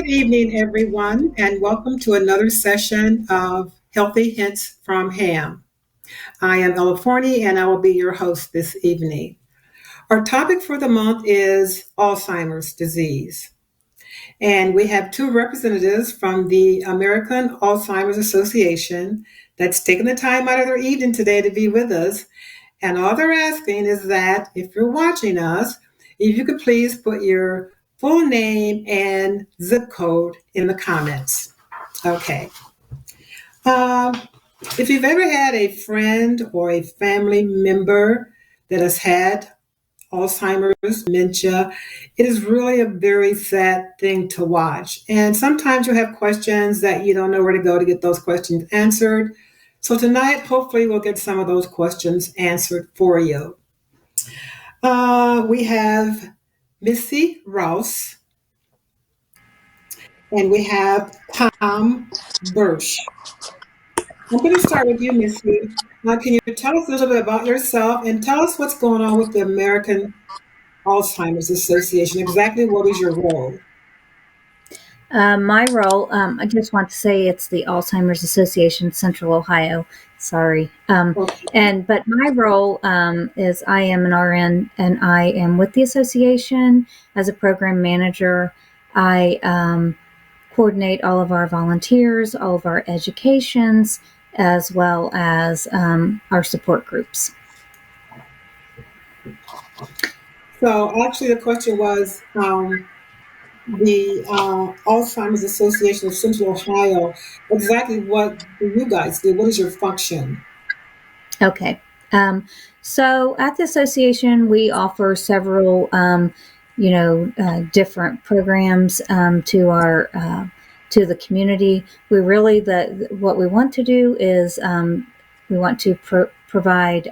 Good evening, everyone, and welcome to another session of Healthy Hints from Ham. I am Ella Forney, and I will be your host this evening. Our topic for the month is Alzheimer's disease. And we have two representatives from the American Alzheimer's Association that's taken the time out of their evening today to be with us. And all they're asking is that if you're watching us, if you could please put your full name and zip code in the comments. Okay. Um, if you've ever had a friend or a family member that has had Alzheimer's, dementia, it is really a very sad thing to watch. And sometimes you have questions that you don't know where to go to get those questions answered. So tonight, hopefully, we'll get some of those questions answered for you. We have Missy, Rouse, and we have Tom, Bursh. I'm going to start with you, Missy. Can you tell us a little bit about yourself and tell us what's going on with the American Alzheimer's Association? Exactly what is your role? My role, I just want to say it's the Alzheimer's Association, Central Ohio. Sorry. But my role is I am an RN and I am with the association as a program manager. I coordinate all of our volunteers, all of our educations, as well as our support groups. So actually the question was, the Alzheimer's Association of Central Ohio, exactly what do you guys do? What is your function? Okay. So at the association, we offer several, different programs to our to the community. We really what we want to do is we want to provide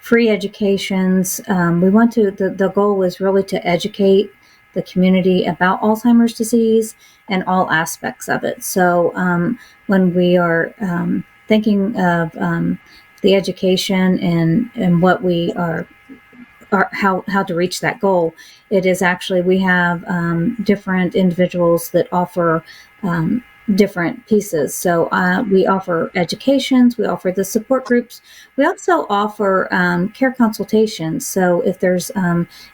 free educations. We want to the goal is really to educate the community about Alzheimer's disease and all aspects of it. So when we are thinking of the education and what we are how to reach that goal, it is actually we have different individuals that offer different pieces. So we offer educations, we offer the support groups. We also offer care consultations. So if there's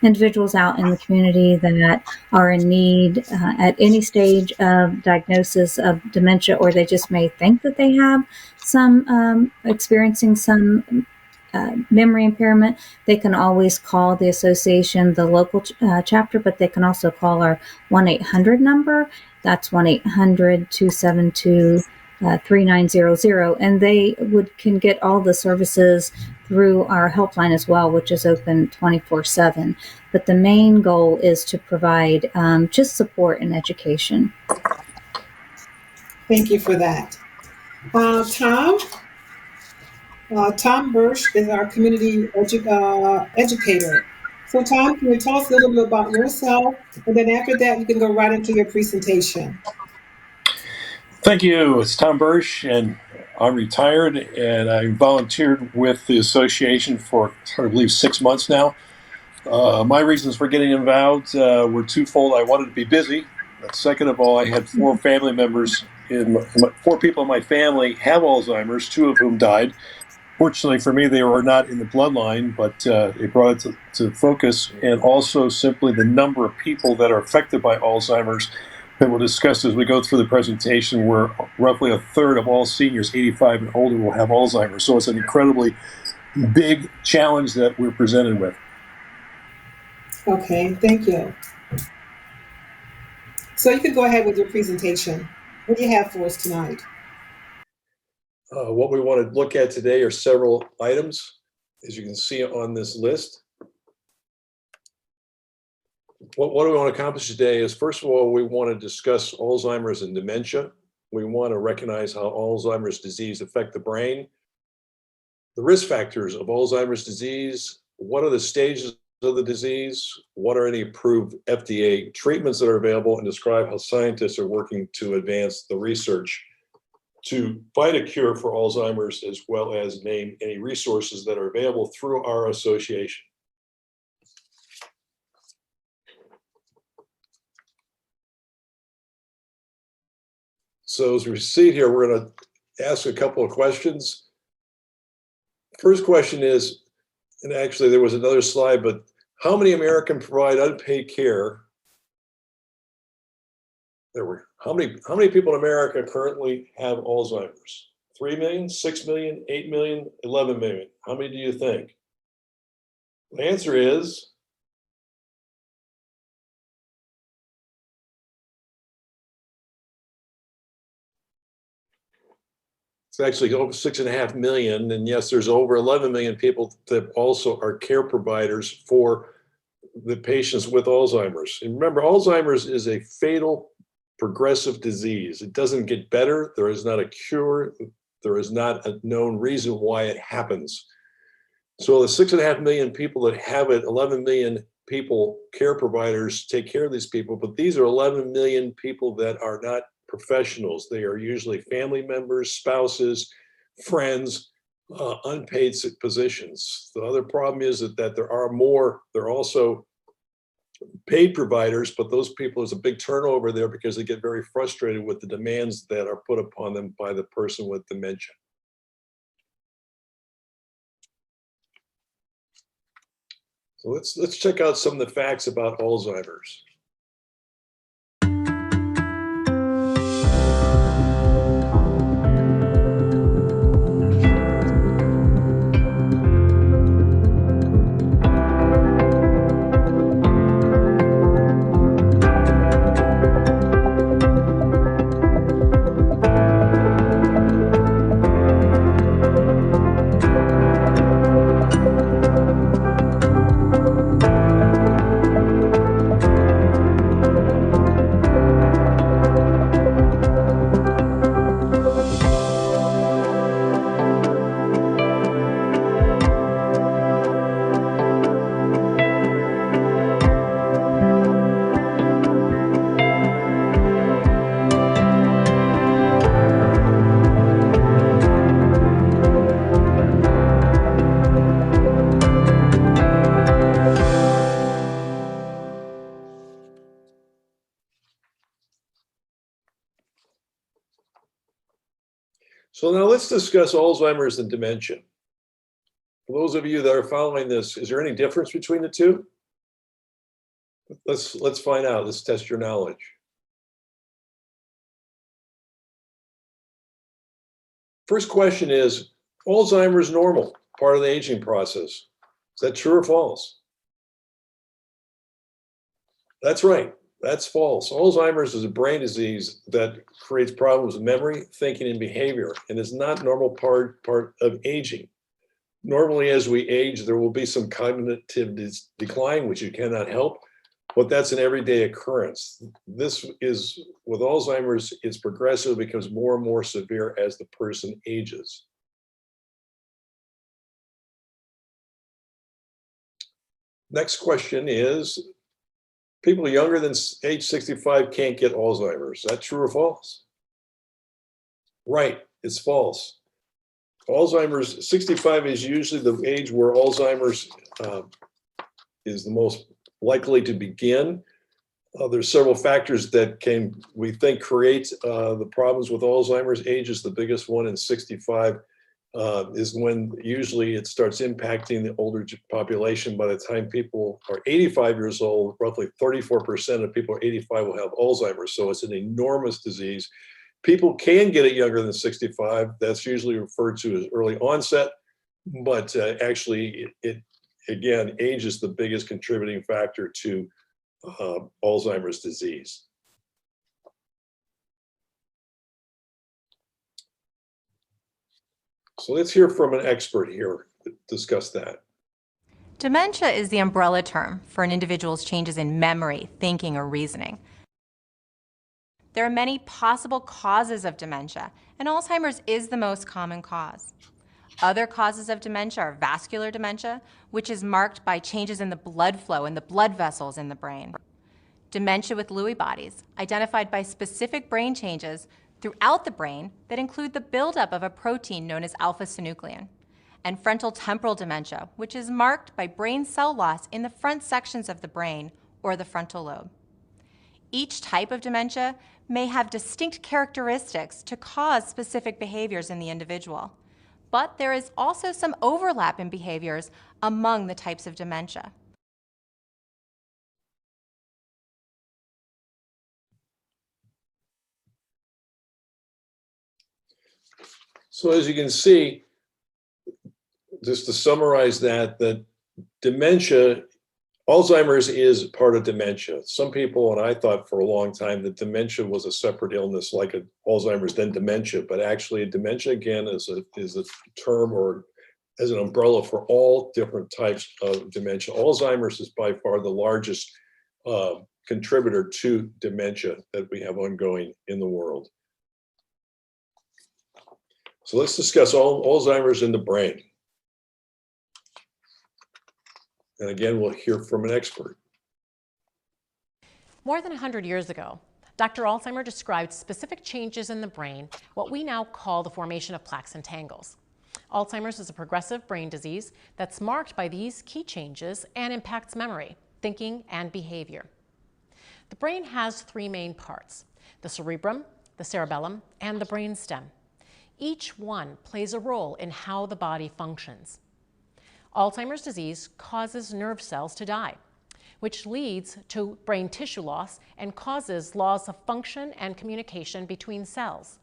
individuals out in the community that are in need at any stage of diagnosis of dementia, or they just may think that they have some experiencing some memory impairment, they can always call the association, the local chapter, but they can also call our 1-800 number. That's 1-800-272-3900, and they can get all the services through our helpline as well, which is open 24/7. But the main goal is to provide just support and education. Thank you for that. Tom Bursh is our community educator. So Tom, can you tell us a little bit about yourself? And then after that, you can go right into your presentation. Thank you. It's Tom Bursh, and I'm retired, and I volunteered with the association for, I believe, 6 months now. My reasons for getting involved were twofold. I wanted to be busy. Second of all, I had 4 family members, 4 people in my family have Alzheimer's, 2 of whom died. Fortunately for me, they were not in the bloodline, but it brought it to focus, and also simply the number of people that are affected by Alzheimer's that we'll discuss as we go through the presentation, where roughly a third of all seniors 85 and older will have Alzheimer's. So it's an incredibly big challenge that we're presented with. Okay, thank you. So you can go ahead with your presentation. What do you have for us tonight? What we want to look at today are several items, as you can see on this list. What do we want to accomplish today is, first of all, we want to discuss Alzheimer's and dementia. We want to recognize how Alzheimer's disease affects the brain, the risk factors of Alzheimer's disease, what are the stages of the disease, what are any approved FDA treatments that are available, and describe how scientists are working to advance the research to find a cure for Alzheimer's, as well as name any resources that are available through our association. So as we proceed here, we're going to ask a couple of questions. First question is, and actually there was another slide, but how many Americans provide unpaid care? How many people in America currently have Alzheimer's? 3 million, 6 million, 8 million, 11 million. How many do you think? The answer is it's actually over 6.5 million. And yes, there's over 11 million people that also are care providers for the patients with Alzheimer's. And remember, Alzheimer's is a fatal progressive disease. It doesn't get better. There is not a cure. There is not a known reason why it happens. So the 6.5 million people that have it, 11 million people, care providers, take care of these people, but these are 11 million people that are not professionals. They are usually family members, spouses, friends, unpaid positions. The other problem is that there are also paid providers, but those people, there's a big turnover there because they get very frustrated with the demands that are put upon them by the person with dementia. So let's check out some of the facts about Alzheimer's. So now let's discuss Alzheimer's and dementia. For those of you that are following this, is there any difference between the two? Let's find out. Let's test your knowledge. First question is, Alzheimer's normal, part of the aging process. Is that true or false? That's right. That's false. Alzheimer's is a brain disease that creates problems with memory, thinking, and behavior, and is not normal part of aging. Normally, as we age, there will be some cognitive decline, which you cannot help, but that's an everyday occurrence. This is, with Alzheimer's, it's progressive, becomes more and more severe as the person ages. Next question is, people younger than age 65 can't get Alzheimer's. Is that true or false? Right, it's false. Alzheimer's, 65 is usually the age where Alzheimer's is the most likely to begin. There's several factors that we think create the problems with Alzheimer's. Age is the biggest one, and 65 is when usually it starts impacting the older population. By the time people are 85 years old, roughly 34% of people 85 will have Alzheimer's. So it's an enormous disease. People can get it younger than 65. That's usually referred to as early onset, but actually, again, age is the biggest contributing factor to Alzheimer's disease. So let's hear from an expert here to discuss that. Dementia is the umbrella term for an individual's changes in memory, thinking, or reasoning. There are many possible causes of dementia, and Alzheimer's is the most common cause. Other causes of dementia are vascular dementia, which is marked by changes in the blood flow in the blood vessels in the brain. Dementia with Lewy bodies, identified by specific brain changes throughout the brain that include the buildup of a protein known as alpha-synuclein. And frontal temporal dementia, which is marked by brain cell loss in the front sections of the brain or the frontal lobe. Each type of dementia may have distinct characteristics to cause specific behaviors in the individual, but there is also some overlap in behaviors among the types of dementia. So as you can see, just to summarize that dementia, Alzheimer's is part of dementia. Some people, and I thought for a long time that dementia was a separate illness, like Alzheimer's, then dementia. But actually, dementia again is a term or as an umbrella for all different types of dementia. Alzheimer's is by far the largest contributor to dementia that we have ongoing in the world. So let's discuss Alzheimer's in the brain. And again, we'll hear from an expert. More than 100 years ago, Dr. Alzheimer described specific changes in the brain, what we now call the formation of plaques and tangles. Alzheimer's is a progressive brain disease that's marked by these key changes and impacts memory, thinking, and behavior. The brain has three main parts: the cerebrum, the cerebellum, and the brainstem. Each one plays a role in how the body functions. Alzheimer's disease causes nerve cells to die, which leads to brain tissue loss and causes loss of function and communication between cells.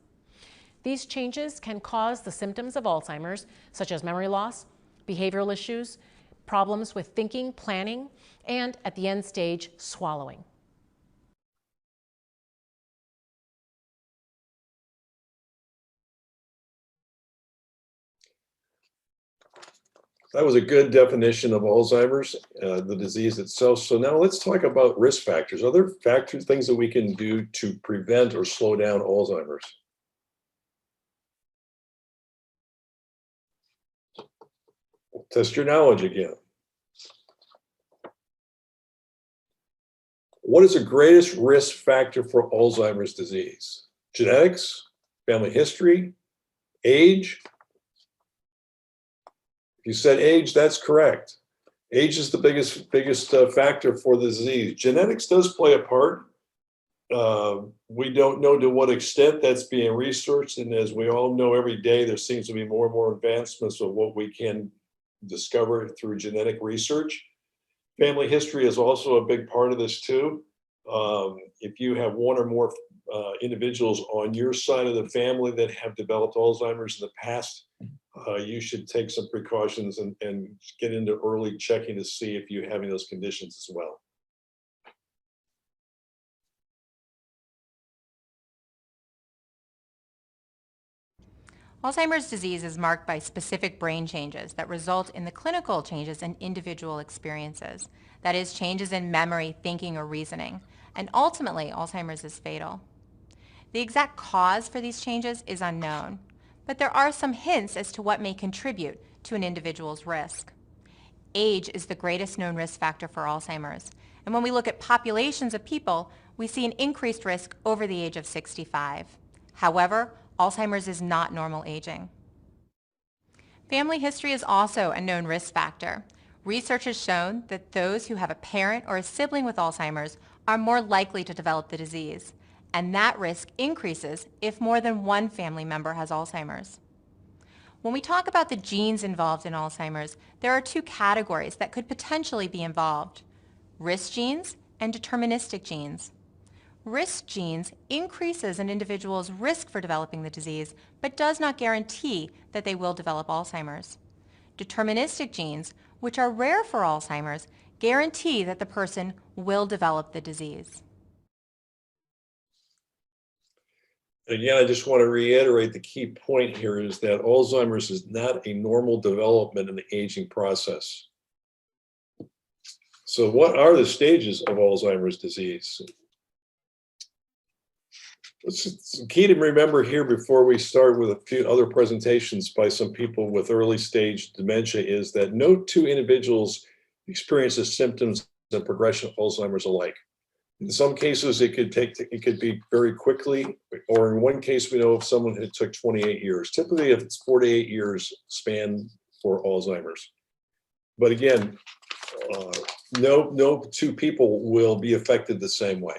These changes can cause the symptoms of Alzheimer's, such as memory loss, behavioral issues, problems with thinking, planning, and at the end stage, swallowing. That was a good definition of Alzheimer's, the disease itself. So now let's talk about risk factors. Are there things that we can do to prevent or slow down Alzheimer's? Test your knowledge again. What is the greatest risk factor for Alzheimer's disease? Genetics, family history, age? If you said age, that's correct. Age is the biggest factor for the disease. Genetics does play a part. We don't know to what extent that's being researched, and as we all know, every day there seems to be more and more advancements of what we can discover through genetic research. Family history is also a big part of this too. If you have one or more individuals on your side of the family that have developed Alzheimer's in the past, you should take some precautions and get into early checking to see if you're having those conditions as well. Alzheimer's disease is marked by specific brain changes that result in the clinical changes in individual experiences. That is, changes in memory, thinking, or reasoning. And ultimately, Alzheimer's is fatal. The exact cause for these changes is unknown, but there are some hints as to what may contribute to an individual's risk. Age is the greatest known risk factor for Alzheimer's, and when we look at populations of people, we see an increased risk over the age of 65. However, Alzheimer's is not normal aging. Family history is also a known risk factor. Research has shown that those who have a parent or a sibling with Alzheimer's are more likely to develop the disease, and that risk increases if more than one family member has Alzheimer's. When we talk about the genes involved in Alzheimer's, there are two categories that could potentially be involved: risk genes and deterministic genes. Risk genes increases an individual's risk for developing the disease, but does not guarantee that they will develop Alzheimer's. Deterministic genes, which are rare for Alzheimer's, guarantee that the person will develop the disease. Again, I just want to reiterate the key point here is that Alzheimer's is not a normal development in the aging process. So what are the stages of Alzheimer's disease? It's key to remember here before we start with a few other presentations by some people with early stage dementia is that no two individuals experience the symptoms and progression of Alzheimer's alike. In some cases, it could be very quickly, or in one case, we know of someone who took 28 years. Typically, if it's 48 years span for Alzheimer's. But again, no two people will be affected the same way.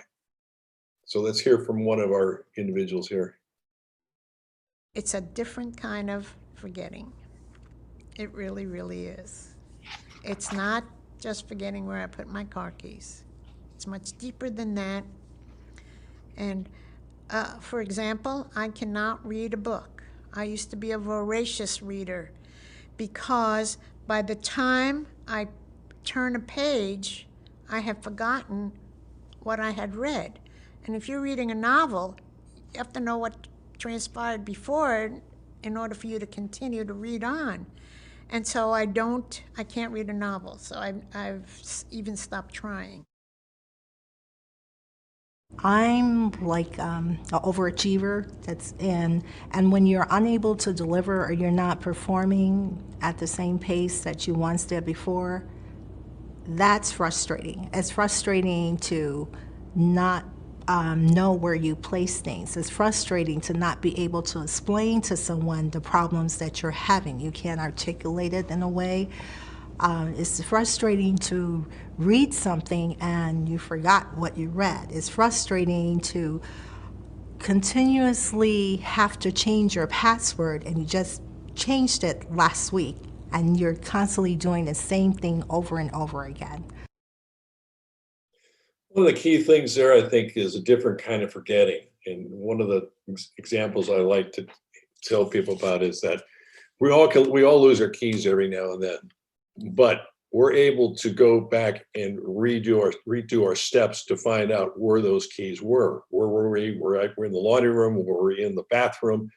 So let's hear from one of our individuals here. It's a different kind of forgetting. It really, really is. It's not just forgetting where I put my car keys. It's much deeper than that. And for example, I cannot read a book. I used to be a voracious reader because by the time I turn a page, I have forgotten what I had read. And if you're reading a novel, you have to know what transpired before in order for you to continue to read on. And so I can't read a novel, so I've even stopped trying. I'm like an overachiever. And when you're unable to deliver or you're not performing at the same pace that you once did before, that's frustrating. It's frustrating to not know where you place things. It's frustrating to not be able to explain to someone the problems that you're having. You can't articulate it in a way. It's frustrating to read something and you forgot what you read. It's frustrating to continuously have to change your password and you just changed it last week and you're constantly doing the same thing over and over again. One of the key things there, I think, is a different kind of forgetting. And one of the examples I like to tell people about is that we all lose our keys every now and then, but we're able to go back and redo our steps to find out where those keys were. Where were we? We're in the laundry room, or we're in the bathroom.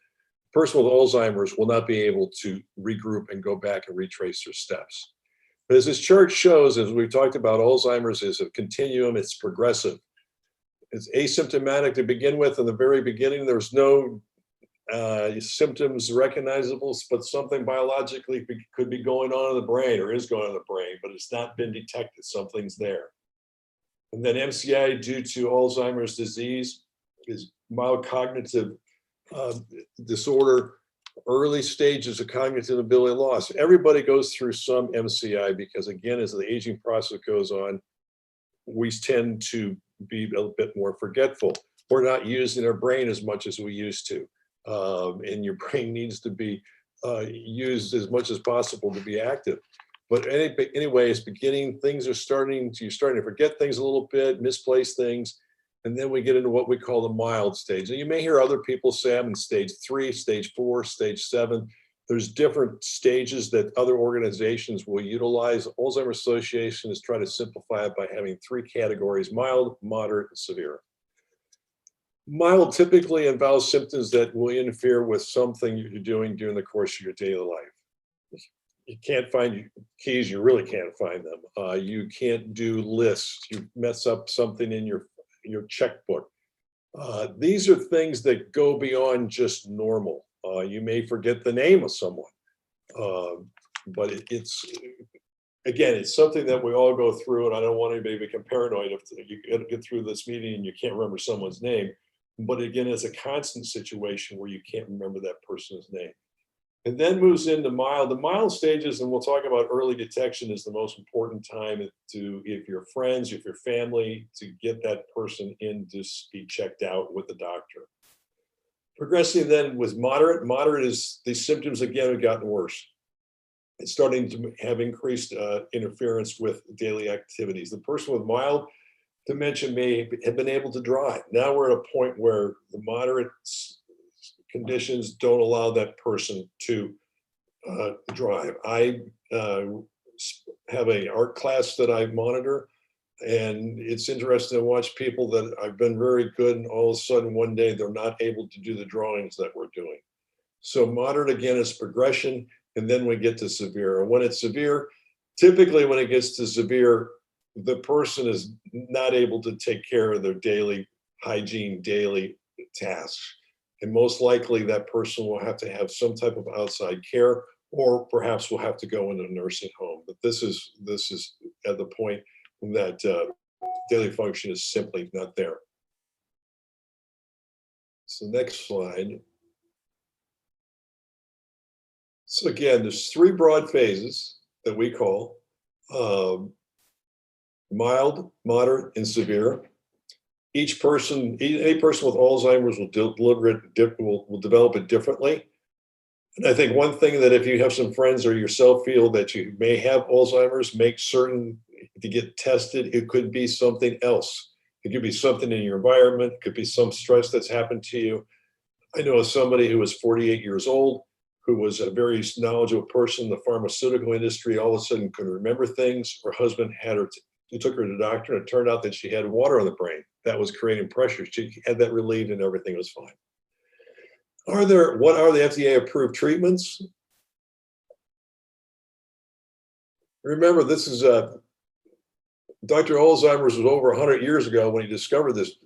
A person with Alzheimer's will not be able to regroup and go back and retrace their steps. But as this chart shows, as we talked about, Alzheimer's is a continuum, it's progressive. It's asymptomatic to begin with. In the very beginning, there's no symptoms recognizable, but something biologically could be going on in the brain or is going on in the brain, but it's not been detected. Something's there. And then MCI due to Alzheimer's disease is mild cognitive disorder, early stages of cognitive ability loss. Everybody goes through some MCI because, again, as the aging process goes on, we tend to be a bit more forgetful. We're not using our brain as much as we used to. And your brain needs to be used as much as possible to be active. But anyways, you're starting to forget things a little bit, misplace things, and then we get into what we call the mild stage. And you may hear other people say I'm in stage 3, stage 4, stage 7. There's different stages that other organizations will utilize. Alzheimer's Association is trying to simplify it by having 3 categories: mild, moderate, and severe. Mild typically involves symptoms that will interfere with something you're doing during the course of your daily life. You can't find your keys, you really can't find them. You can't do lists, you mess up something in your checkbook. These are things that go beyond just normal. You may forget the name of someone, but it's something that we all go through, and I don't want anybody to become paranoid if you get through this meeting and you can't remember someone's name. But again, it's a constant situation where you can't remember that person's name. And then moves into mild. The mild stages, and we'll talk about early detection, is the most important time if your friends, if your family, to get that person in to be checked out with the doctor. Progressing then with moderate. Moderate is the symptoms, again, have gotten worse. It's starting to have increased interference with daily activities. The person with mild dementia may have been able to drive. Now we're at a point where the moderate conditions don't allow that person to drive. I have an art class that I monitor, and it's interesting to watch people that I've been very good, and all of a sudden one day they're not able to do the drawings that we're doing. So moderate, again, is progression, and then we get to severe. And when it's severe, typically when it gets to severe, the person is not able to take care of their daily hygiene, daily tasks. And most likely that person will have to have some type of outside care, or perhaps will have to go into a nursing home. But this is at the point that daily function is simply not there. So next slide. So again, there's 3 broad phases that we call mild, moderate, and severe. any person with Alzheimer's will develop it differently. And I think one thing that if you have some friends or yourself feel that you may have Alzheimer's, make certain to get tested. It could be something else. It could be something in your environment. It could be some stress that's happened to you. I know somebody who was 48 years old, who was a very knowledgeable person in the pharmaceutical industry, all of a sudden couldn't remember things. Her husband he took her to the doctor, and it turned out that she had water on the brain. That was creating pressure. She had that relieved and everything was fine. What are the FDA approved treatments? Remember, this is Dr. Alzheimer's was over 100 years ago when he discovered this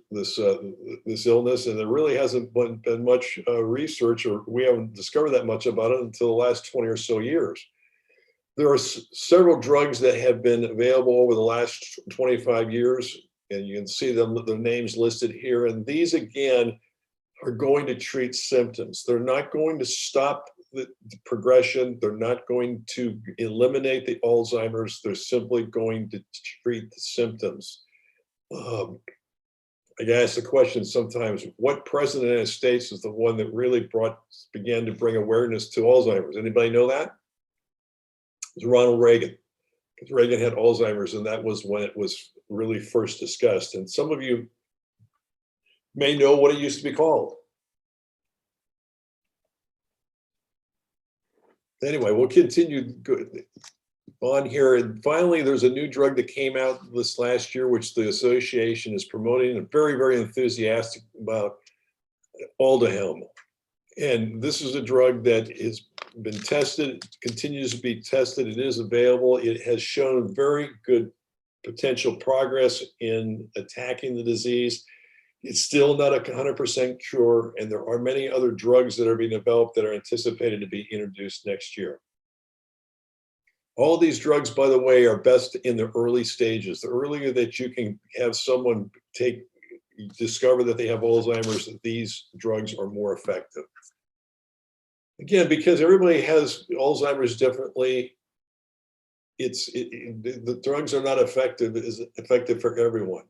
illness, and there really hasn't been much research, or we haven't discovered that much about it until the last 20 or so years. There are several drugs that have been available over the last 25 years, and you can see the names listed here. And these, again, are going to treat symptoms. They're not going to stop the progression. They're not going to eliminate the Alzheimer's. They're simply going to treat the symptoms. I get asked the question sometimes, what president of the United States is the one that really began to bring awareness to Alzheimer's? Anybody know that? It was Ronald Reagan. Because Reagan had Alzheimer's, and that was when it was really first discussed. And some of you may know what it used to be called. Anyway, we'll continue on here. And finally, there's a new drug that came out this last year, which the association is promoting and very, very enthusiastic about, Aldahelm. And this is a drug that has been tested, continues to be tested. It is available. It has shown very good potential progress in attacking the disease. It's still not a 100% cure, and there are many other drugs that are being developed that are anticipated to be introduced next year. All these drugs, by the way, are best in the early stages. The earlier that you can have someone discover that they have Alzheimer's, these drugs are more effective. Again, because everybody has Alzheimer's differently, the drugs are not effective for everyone.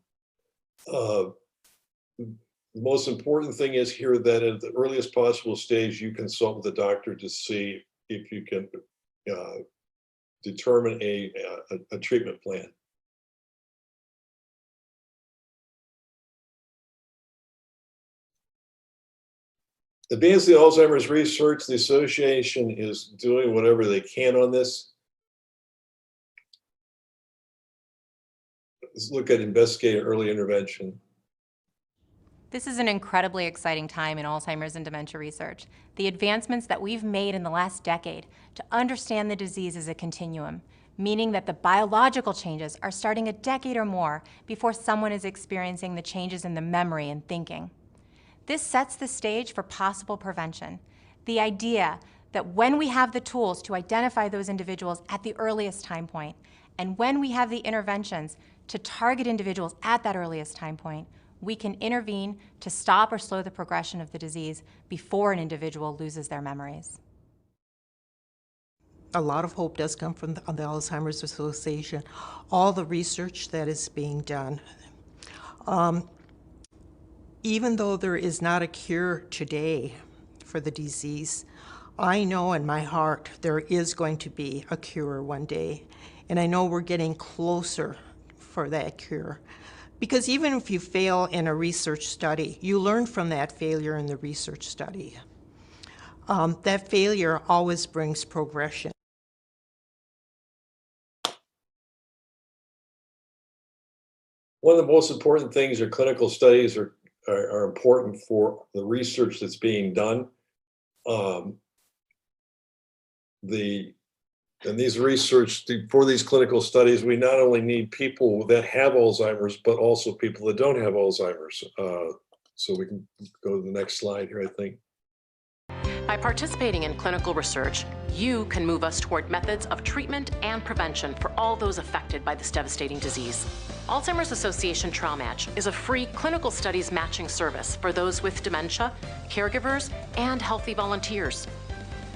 The most important thing is here that at the earliest possible stage, you consult with the doctor to see if you can determine a treatment plan. Advancing Alzheimer's research, the association is doing whatever they can on this. Let's look at investigating early intervention. This is an incredibly exciting time in Alzheimer's and dementia research. The advancements that we've made in the last decade to understand the disease as a continuum, meaning that the biological changes are starting a decade or more before someone is experiencing the changes in the memory and thinking. This sets the stage for possible prevention. The idea that when we have the tools to identify those individuals at the earliest time point, and when we have the interventions to target individuals at that earliest time point, we can intervene to stop or slow the progression of the disease before an individual loses their memories. A lot of hope does come from the Alzheimer's Association, all the research that is being done. Even though there is not a cure today for the disease, I know in my heart there is going to be a cure one day. And I know we're getting closer for that cure. Because even if you fail in a research study, you learn from that failure in the research study. That failure always brings progression. One of the most important things are clinical studies are important for the research that's being done. And these for these clinical studies, we not only need people that have Alzheimer's, but also people that don't have Alzheimer's. So we can go to the next slide here, I think. By participating in clinical research, you can move us toward methods of treatment and prevention for all those affected by this devastating disease. Alzheimer's Association Trial Match is a free clinical studies matching service for those with dementia, caregivers, and healthy volunteers.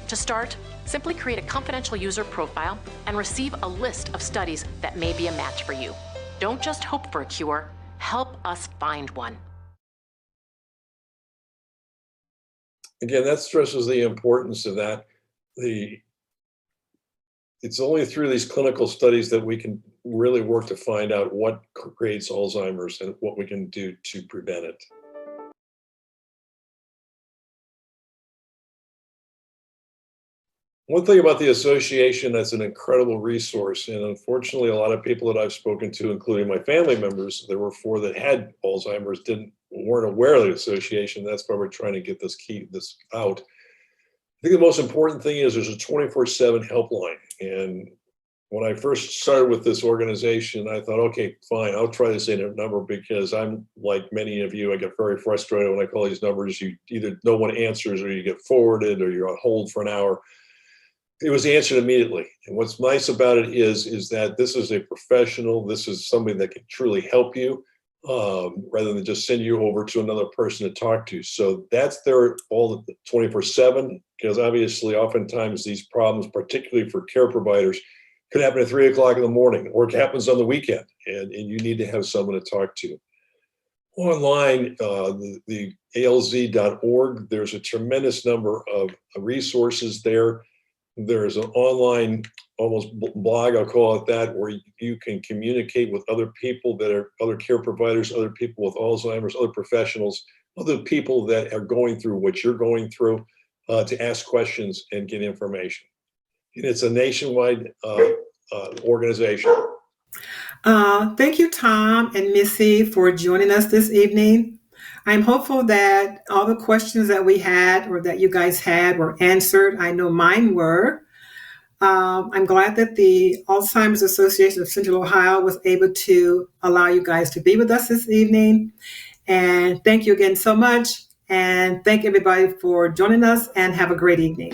To start, simply create a confidential user profile and receive a list of studies that may be a match for you. Don't just hope for a cure, Help us find one. Again, that stresses the importance of that. It's only through these clinical studies that we can really work to find out what creates Alzheimer's and what we can do to prevent it. One thing about the association that's an incredible resource, and unfortunately a lot of people that I've spoken to, including my family members, there were 4 that had Alzheimer's, weren't aware of the association. That's why we're trying to get this out. I think the most important thing is there's a 24/7 helpline. And when I first started with this organization, I thought, okay, fine, I'll try this number, because I'm like many of you, I get very frustrated when I call these numbers. You either no one answers, or you get forwarded, or you're on hold for an hour. It was answered immediately. And what's nice about it is that this is a professional. This is somebody that can truly help you, rather than just send you over to another person to talk to. So that's there all the 24/7, because obviously oftentimes these problems, particularly for care providers, could happen at 3 o'clock in the morning, or it happens on the weekend, and you need to have someone to talk to. Online, the alz.org, there's a tremendous number of resources there. There's an online, almost blog, I'll call it that, where you can communicate with other people that are other care providers, other people with Alzheimer's, other professionals, other people that are going through what you're going through, to ask questions and get information. And it's a nationwide organization. Thank you, Tom and Missy, for joining us this evening. I'm hopeful that all the questions that we had, or that you guys had, were answered. I know mine were. I'm glad that the Alzheimer's Association of Central Ohio was able to allow you guys to be with us this evening. And thank you again so much. And thank everybody for joining us, and have a great evening.